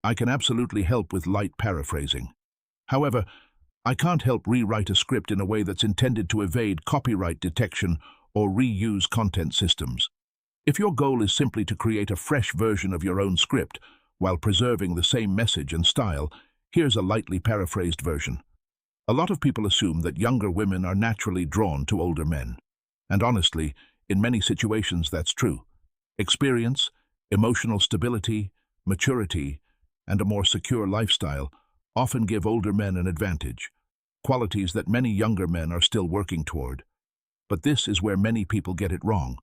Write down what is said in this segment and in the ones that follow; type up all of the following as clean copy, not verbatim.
I can absolutely help with light paraphrasing. However, I can't help rewrite a script in a way that's intended to evade copyright detection or reuse content systems. If your goal is simply to create a fresh version of your own script while preserving the same message and style, here's a lightly paraphrased version. A lot of people assume that younger women are naturally drawn to older men. And honestly, in many situations that's true. Experience, emotional stability, maturity, and a more secure lifestyle often give older men an advantage, qualities that many younger men are still working toward. But this is where many people get it wrong.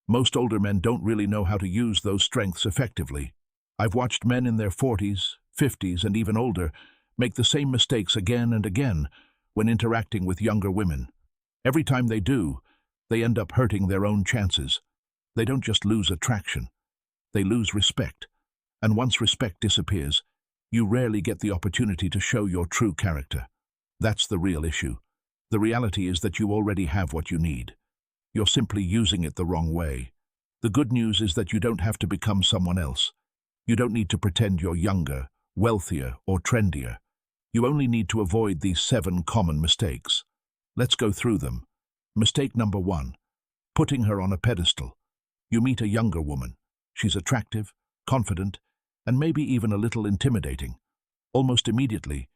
Most older men don't really know how to use those strengths effectively. I've watched men in their 40s, 50s, and even older make the same mistakes again and again when interacting with younger women. Every time they do, they end up hurting their own chances. They don't just lose attraction, they lose respect. And once respect disappears, you rarely get the opportunity to show your true character. That's the real issue. The reality is that you already have what you need. You're simply using it the wrong way. The good news is that you don't have to become someone else. You don't need to pretend you're younger, wealthier, or trendier. You only need to avoid these 7 common mistakes. Let's go through them. Mistake number 1. Putting her on a pedestal. You meet a younger woman. She's attractive, confident, and maybe even a little intimidating. Almost immediately,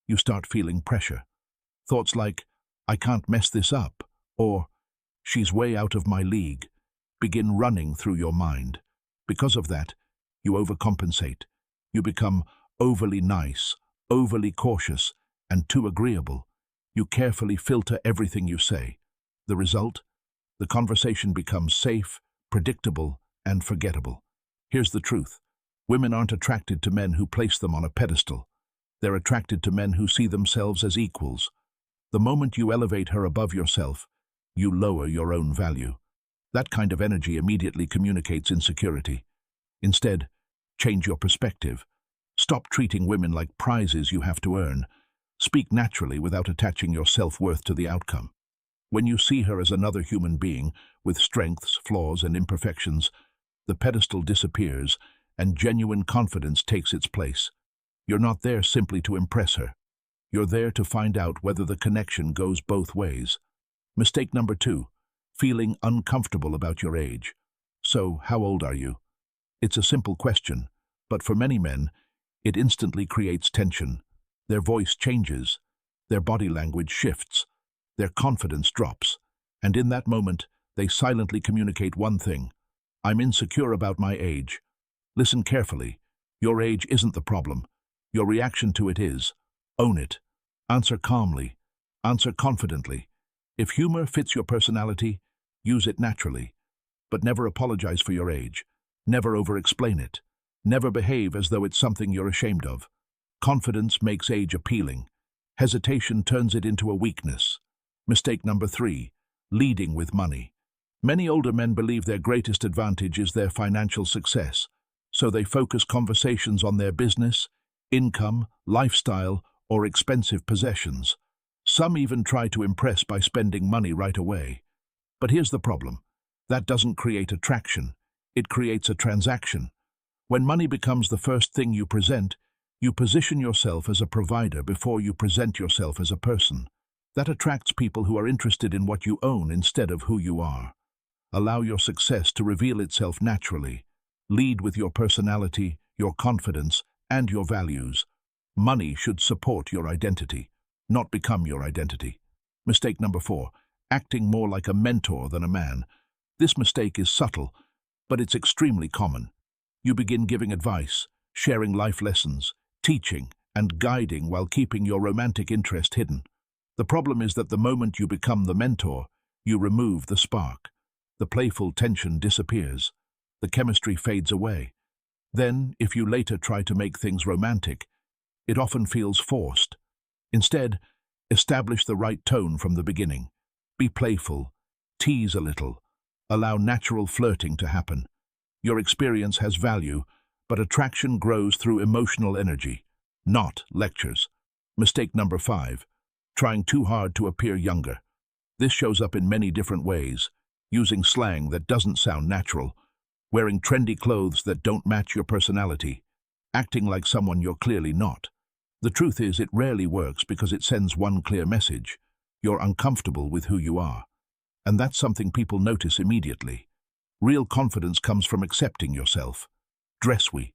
you start feeling pressure. Thoughts like, "I can't mess this up," or "she's way out of my league," begin running through your mind. Because of that, you overcompensate. You become overly nice, overly cautious, and too agreeable. You carefully filter everything you say. The result? The conversation becomes safe, predictable, and forgettable. Here's the truth. Women aren't attracted to men who place them on a pedestal. They're attracted to men who see themselves as equals. The moment you elevate her above yourself, you lower your own value. That kind of energy immediately communicates insecurity. Instead, change your perspective. Stop treating women like prizes you have to earn. Speak naturally without attaching your self-worth to the outcome. When you see her as another human being, with strengths, flaws, and imperfections, the pedestal disappears and genuine confidence takes its place. You're not there simply to impress her. You're there to find out whether the connection goes both ways. Mistake number 2, feeling uncomfortable about your age. So, how old are you? It's a simple question, but for many men, it instantly creates tension. Their voice changes, their body language shifts, their confidence drops, and in that moment, they silently communicate one thing: "I'm insecure about my age." Listen carefully. Your age isn't the problem. Your reaction to it is. Own it. Answer calmly. Answer confidently. If humor fits your personality, use it naturally. But never apologize for your age. Never over-explain it. Never behave as though it's something you're ashamed of. Confidence makes age appealing. Hesitation turns it into a weakness. Mistake number 3, leading with money. Many older men believe their greatest advantage is their financial success, so they focus conversations on their business, income, lifestyle, or expensive possessions. Some even try to impress by spending money right away. But here's the problem. That doesn't create attraction. It creates a transaction. When money becomes the first thing you present, you position yourself as a provider before you present yourself as a person. That attracts people who are interested in what you own instead of who you are. Allow your success to reveal itself naturally. Lead with your personality, your confidence, and your values. Money should support your identity, not become your identity. Mistake number 4, acting more like a mentor than a man. This mistake is subtle, but it's extremely common. You begin giving advice, sharing life lessons, teaching, and guiding while keeping your romantic interest hidden. The problem is that the moment you become the mentor, you remove the spark. The playful tension disappears. The chemistry fades away. Then, if you later try to make things romantic, it often feels forced. Instead, establish the right tone from the beginning. Be playful, tease a little, allow natural flirting to happen. Your experience has value, but attraction grows through emotional energy, not lectures. Mistake number 5, trying too hard to appear younger. This shows up in many different ways: using slang that doesn't sound natural, wearing trendy clothes that don't match your personality, acting like someone you're clearly not. The truth is, it rarely works because it sends one clear message: you're uncomfortable with who you are. And that's something people notice immediately. Real confidence comes from accepting yourself. Dress we